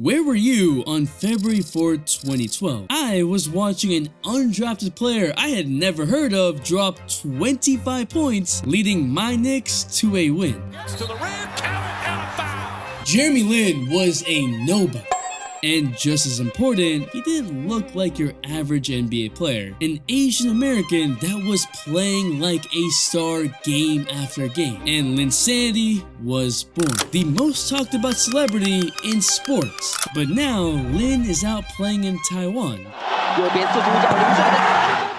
Where were you on February 4th, 2012? I was watching an undrafted player I had never heard of drop 25 points, leading my Knicks to a win. To the rim, count it, and a foul. Jeremy Lin was a nobody. And just as important, he didn't look like your average NBA player. An Asian American that was playing like a star game after game. And Linsanity was born. The most talked about celebrity in sports. But now, Lin is out playing in Taiwan.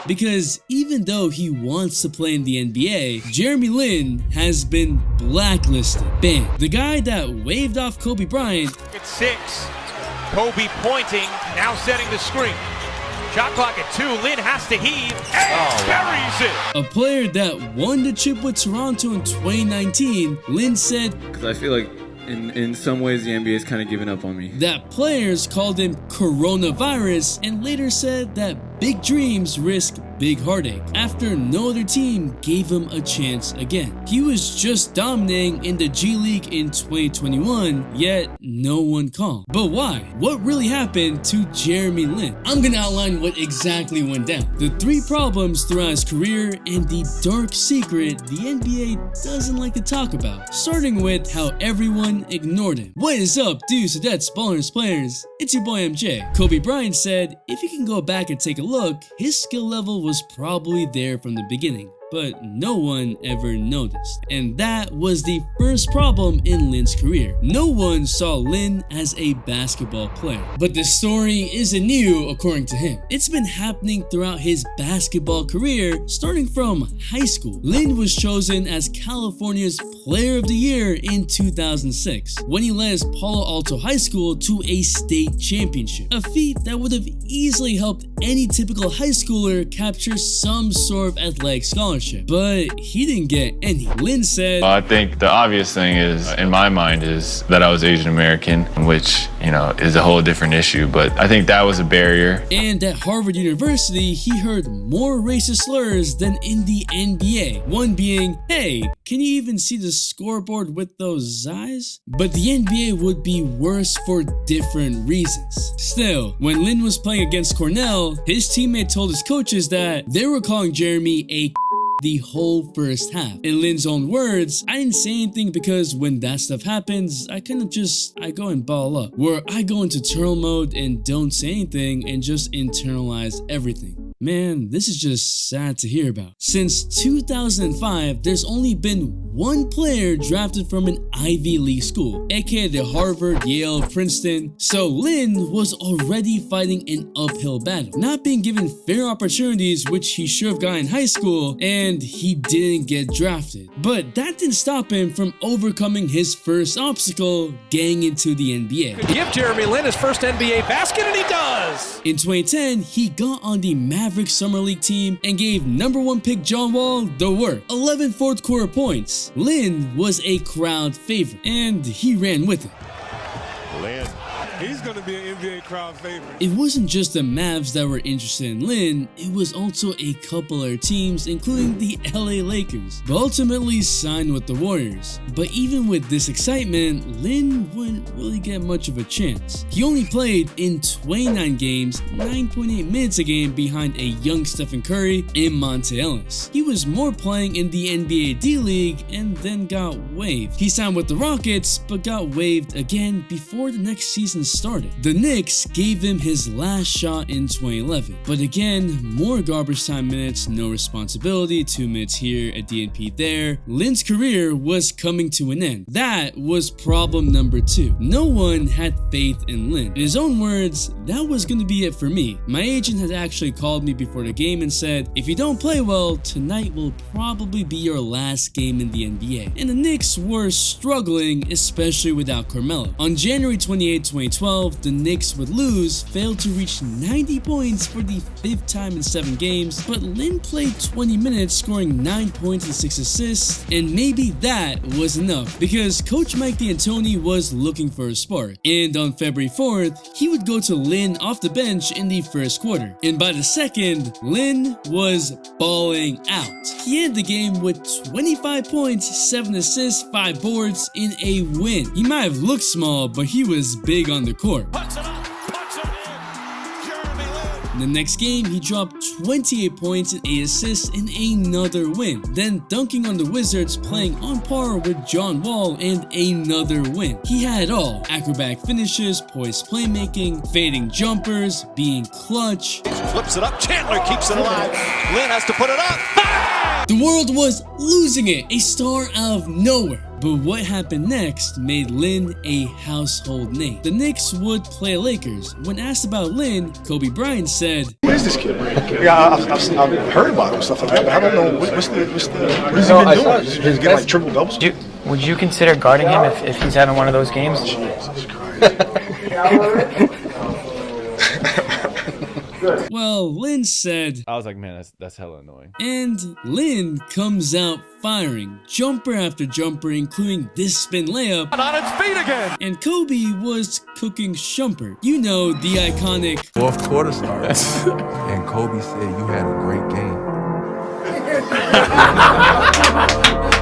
Because even though he wants to play in the NBA, Jeremy Lin has been blacklisted. Bam. The guy that waved off Kobe Bryant. It's 6. Kobe pointing, now setting the screen. Shot clock at 2. Lin has to heave and buries it. A player that won the chip with Toronto in 2019, Lin said, because I feel like in some ways the NBA is kind of giving up on me. That players called him coronavirus and later said that big dreams risk big heartache after no other team gave him a chance again. He was just dominating in the G League in 2021, yet no one called. But why? What really happened to Jeremy Lin? I'm gonna outline what exactly went down, the 3 problems throughout his career, and the dark secret the NBA doesn't like to talk about, starting with how everyone ignored him. What is up, dudes, cadets, ballers, players? It's your boy MJ. Kobe Bryant said, if you can go back and take a look, his skill level was probably there from the beginning, but no one ever noticed. And that was the first problem in Lin's career. No one saw Lin as a basketball player. But the story isn't new according to him. It's been happening throughout his basketball career, starting from high school. Lin was chosen as California's Player of the Year in 2006, when he led his Palo Alto High School to a state championship, a feat that would have easily helped any typical high schooler capture some sort of athletic scholarship. But he didn't get any. Lin said, I think the obvious thing is, in my mind, is that I was Asian American, which, is a whole different issue, but I think that was a barrier. And at Harvard University, he heard more racist slurs than in the NBA. One being, hey, can you even see the scoreboard with those eyes? But the NBA would be worse for different reasons. Still, when Lin was playing against Cornell, his teammate told his coaches that they were calling Jeremy a the whole first half. In Lin's own words, I didn't say anything because when that stuff happens, I go and ball up. Where I go into turtle mode and don't say anything and just internalize everything. Man, this is just sad to hear about. Since 2005, there's only been one player drafted from an Ivy League school, aka the Harvard, Yale, Princeton. So Lin was already fighting an uphill battle, not being given fair opportunities which he should have gotten in high school, and he didn't get drafted. But that didn't stop him from overcoming his first obstacle, getting into the NBA. Could give Jeremy Lin his first NBA basket, and he does! In 2010, he got on the Mavericks Summer League team and gave #1 pick John Wall the work. 11 fourth quarter points. Lin was a crowd favorite, and he ran with it. Lin. He's going to be an NBA crowd favorite. It wasn't just the Mavs that were interested in Lin, it was also a couple other teams, including the LA Lakers, but ultimately signed with the Warriors. But even with this excitement, Lin wouldn't really get much of a chance. He only played in 29 games, 9.8 minutes a game behind a young Stephen Curry and Monte Ellis. He was more playing in the NBA D-League and then got waived. He signed with the Rockets, but got waived again before the next season started. The Knicks gave him his last shot in 2011, but again, more garbage time minutes, no responsibility, 2 minutes here, a DNP there. Lin's career was coming to an end. That was problem number 2. No one had faith in Lin. In his own words, that was going to be it for me. My agent had actually called me before the game and said, if you don't play well, tonight will probably be your last game in the NBA. And the Knicks were struggling, especially without Carmelo. On January 28, 2012, the Knicks would lose, failed to reach 90 points for the 5th time in 7 games, but Lin played 20 minutes, scoring 9 points and 6 assists, and maybe that was enough, because Coach Mike D'Antoni was looking for a spark. And on February 4th, he would go to Lin off the bench in the first quarter, and by the second, Lin was balling out. He ended the game with 25 points, 7 assists, 5 boards in a win. He might have looked small, but he was big on on the court. Puts it up, puts it in. Jeremy Lin. The next game, he dropped 28 points and 8 assists in another win. Then dunking on the Wizards, playing on par with John Wall and another win. He had it all: acrobatic finishes, poised playmaking, fading jumpers, being clutch. Flips it up, Chandler keeps it alive. Lin has to put it up. The world was losing it, a star out of nowhere. But what happened next made Lin a household name. The Knicks would play Lakers. When asked about Lin, Kobe Bryant said, "Who is this kid? Yeah, I've heard about him and stuff like that, but I don't know what he's been doing. He's getting like triple doubles." Would you consider guarding him if he's having one of those games? Jesus Christ. well, Lin said, I was like, man, that's hella annoying. And Lin comes out firing, jumper after jumper, including this spin layup. On its feet again. And Kobe was cooking Shumpert. You know, the iconic fourth quarter started, and Kobe said, "You had a great game."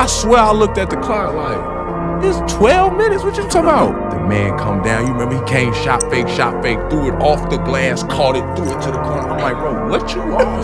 I swear I looked at the clock like, it's 12 minutes, what you talking about? The man come down, you remember he came, shot fake, threw it off the glass, caught it, threw it to the corner. I'm like, bro, what you on?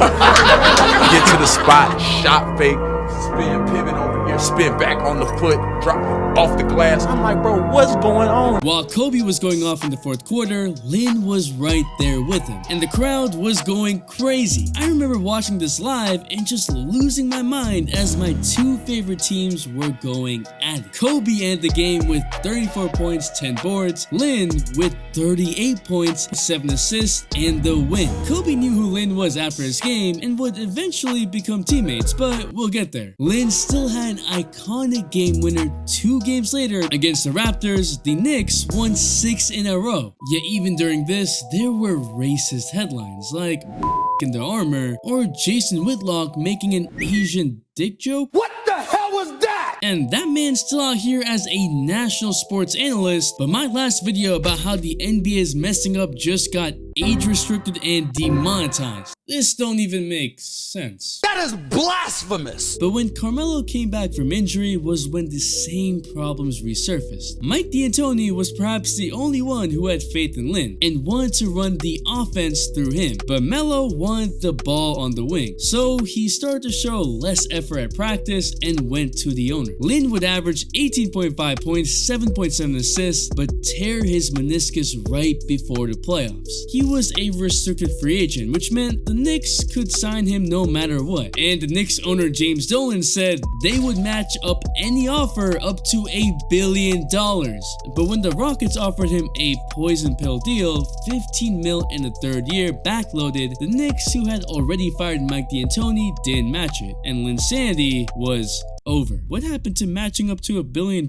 Get to the spot, shot fake, spin, pivot over here, spin back on the foot, drop it off the glass. I'm like, bro, what's going on? While Kobe was going off in the fourth quarter, Lin was right there with him, and the crowd was going crazy. I remember watching this live and just losing my mind as my two favorite teams were going at it. Kobe ended the game with 34 points, 10 boards, Lin with 38 points, 7 assists, and the win. Kobe knew who Lin was after his game and would eventually become teammates, but we'll get there. Lin still had an iconic game winner 2 games later against the Raptors. The Knicks won 6 in a row. Yet even during this, there were racist headlines like in the armor or Jason Whitlock making an Asian dick joke. What the hell was that? And that man's still out here as a national sports analyst, but my last video about how the NBA is messing up just got age restricted and demonetized. This don't even make sense. That is blasphemous. But when Carmelo came back from injury was when the same problems resurfaced. Mike D'Antoni was perhaps the only one who had faith in Lin and wanted to run the offense through him, but Melo wanted the ball on the wing, so he started to show less effort at practice and went to the owner. Lin would average 18.5 points, 7.7 assists, but tear his meniscus right before the playoffs. He was a restricted free agent, which meant the Knicks could sign him no matter what. And the Knicks owner James Dolan said they would match up any offer up to $1 billion. But when the Rockets offered him a poison pill deal, 15 mil in the third year, backloaded, the Knicks, who had already fired Mike D'Antoni, didn't match it, and Linsanity was over. What happened to matching up to $1 billion?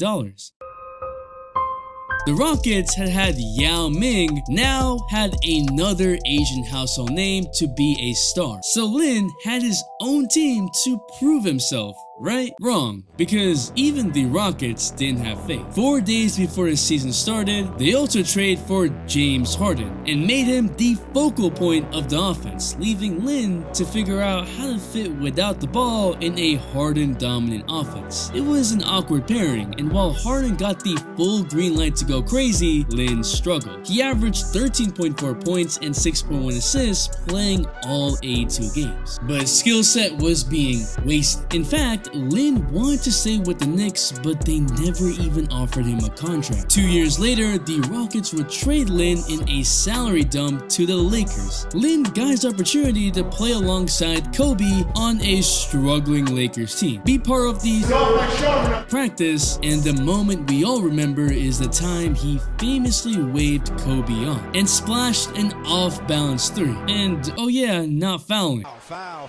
The Rockets had Yao Ming, now had another Asian household name to be a star. So Lin had his own team to prove himself. Right? Wrong, because even the Rockets didn't have faith. 4 days before the season started, they also traded for James Harden and made him the focal point of the offense, leaving Lin to figure out how to fit without the ball in a Harden-dominant offense. It was an awkward pairing, and while Harden got the full green light to go crazy, Lin struggled. He averaged 13.4 points and 6.1 assists playing all 82 games. But his skill set was being wasted. In fact, Lin wanted to stay with the Knicks, but they never even offered him a contract. 2 years later, the Rockets would trade Lin in a salary dump to the Lakers. Lin got his opportunity to play alongside Kobe on a struggling Lakers team, be part of the practice, and the moment we all remember is the time he famously waved Kobe on and splashed an off-balance 3. And oh yeah, not fouling. Foul.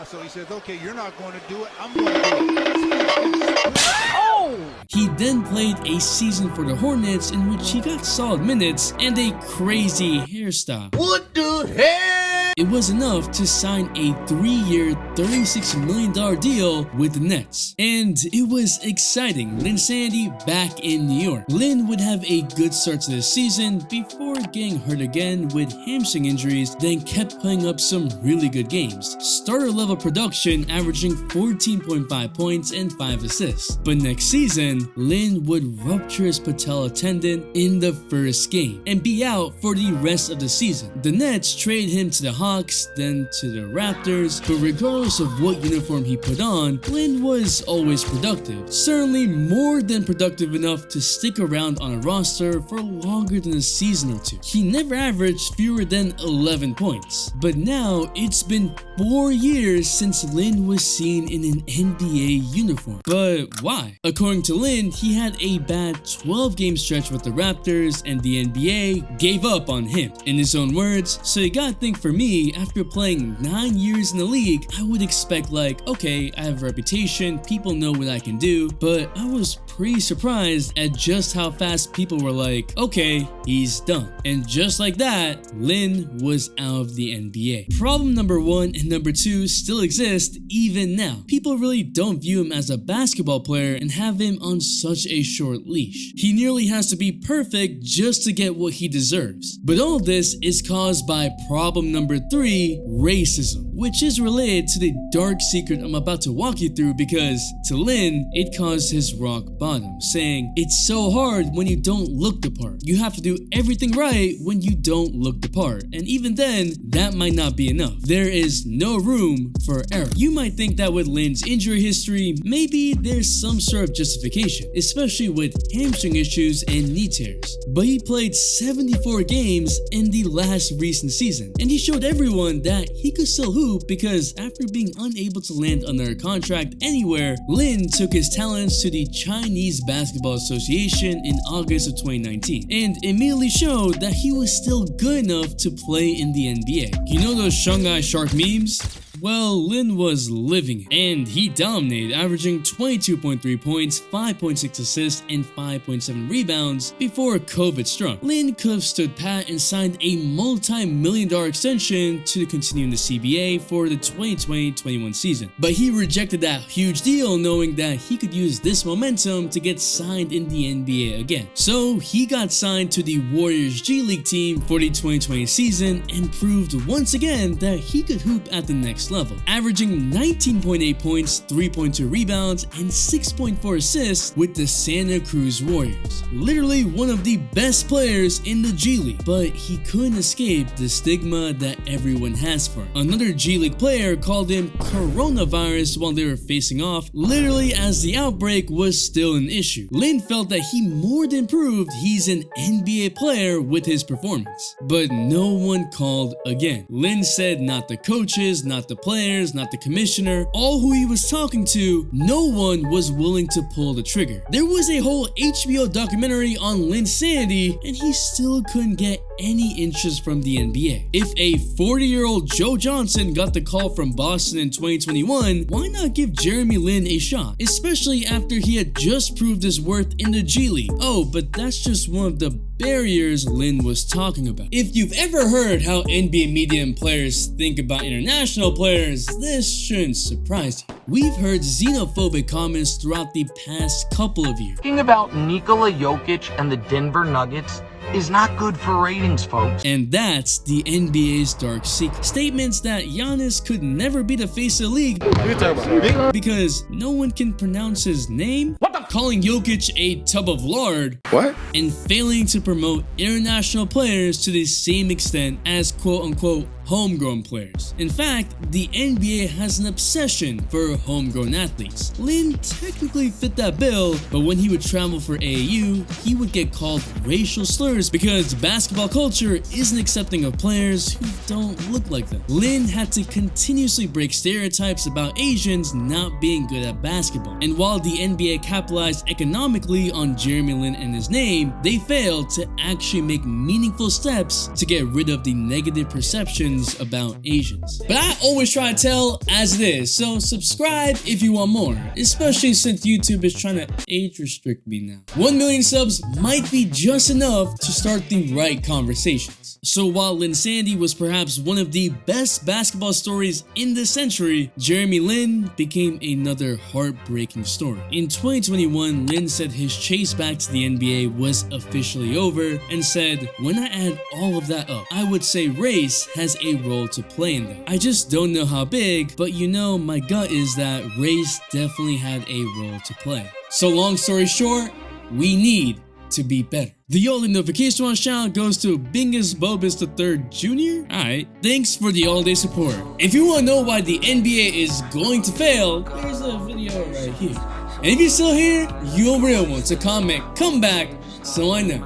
So he says, okay, you're not going to do it. I'm going to do it. Oh! He then played a season for the Hornets in which he got solid minutes and a crazy hairstyle. What the hell? it was enough to sign a 3-year, $36 million deal with the Nets. And it was exciting. Linsanity back in New York. Lin would have a good start to the season before getting hurt again with hamstring injuries, then kept putting up some really good games. Starter level production averaging 14.5 points and 5 assists. But next season, Lin would rupture his patella tendon in the first game and be out for the rest of the season. The Nets trade him to the Hawks, then to the Raptors, but regardless of what uniform he put on, Lin was always productive. Certainly more than productive enough to stick around on a roster for longer than a season or two. He never averaged fewer than 11 points. But now it's been 4 years since Lin was seen in an NBA uniform. But why? According to Lin, he had a bad 12-game stretch with the Raptors and the NBA gave up on him. In his own words, so you gotta think, for me, after playing 9 years in the league, I would expect like, okay, I have a reputation, people know what I can do, but I was pretty surprised at just how fast people were like, okay, he's done. And just like that, Lin was out of the NBA. Problem number 1 and number 2 still exist even now. People really don't view him as a basketball player and have him on such a short leash. He nearly has to be perfect just to get what he deserves. But all this is caused by problem number 3, racism, which is related to the dark secret I'm about to walk you through, because to Lin, it caused his rock bottom, saying, it's so hard when you don't look the part. You have to do everything right when you don't look the part. And even then, that might not be enough. There is no room for error. You might think that with Lin's injury history, maybe there's some sort of justification, especially with hamstring issues and knee tears. But he played 74 games in the last recent season, and he showed everyone that he could still hoop, because after being unable to land under a contract anywhere, Lin took his talents to the Chinese Basketball Association in August of 2019 and immediately showed that he was still good enough to play in the NBA. You know those Shanghai Shark memes? Well, Lin was living it, and he dominated, averaging 22.3 points, 5.6 assists, and 5.7 rebounds before COVID struck. Lin could have stood pat and signed a multi-million-dollar extension to continue in the CBA for the 2020-21 season, but he rejected that huge deal, knowing that he could use this momentum to get signed in the NBA again. So he got signed to the Warriors G League team for the 2020 season and proved once again that he could hoop at the next level, averaging 19.8 points, 3.2 rebounds, and 6.4 assists with the Santa Cruz Warriors. Literally one of the best players in the G League, but he couldn't escape the stigma that everyone has for him. Another G League player called him coronavirus while they were facing off, literally as the outbreak was still an issue. Lin felt that he more than proved he's an NBA player with his performance, but no one called again. Lin said not the coaches, not the players, not the commissioner, all who he was talking to, no one was willing to pull the trigger. There was a whole HBO documentary on Linsanity, and he still couldn't get any interest from the NBA. If a 40-year-old Joe Johnson got the call from Boston in 2021, why not give Jeremy Lin a shot, especially after he had just proved his worth in the G League? Oh, but that's just one of the barriers Lin was talking about. If you've ever heard how NBA media and players think about international players, this shouldn't surprise you. We've heard xenophobic comments throughout the past couple of years. Talking about Nikola Jokic and the Denver Nuggets is not good for ratings, folks. And that's the NBA's dark secret. Statements that Giannis could never be the face of the league because no one can pronounce his name. What the? Calling Jokic a tub of lard. What? And failing to promote international players to the same extent as quote-unquote homegrown players. In fact, the NBA has an obsession for homegrown athletes. Lin technically fit that bill, but when he would travel for AAU, he would get called racial slurs because basketball culture isn't accepting of players who don't look like them. Lin had to continuously break stereotypes about Asians not being good at basketball. And while the NBA capitalized economically on Jeremy Lin and his name, they failed to actually make meaningful steps to get rid of the negative perception opinions about Asians. But I always try to tell as it is, so subscribe if you want more, especially since YouTube is trying to age restrict me now. 1 million subs might be just enough to start the right conversations. So while Linsanity was perhaps one of the best basketball stories in this century, Jeremy Lin became another heartbreaking story. In 2021, Lin said his chase back to the NBA was officially over and said, "When I add all of that up, I would say race has a role to play in that. I just don't know how big, but you know, my gut is that race definitely had a role to play." So long story short, we need to be better. The all-in notification on channel goes to Bingus Bobus III Jr. Alright, thanks for the all-day support. If you want to know why the NBA is going to fail, there's a video right here. And if you're still here, you're a real one, so comment, come back, so I know.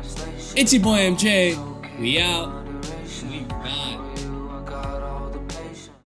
It's your boy MJ, we out, we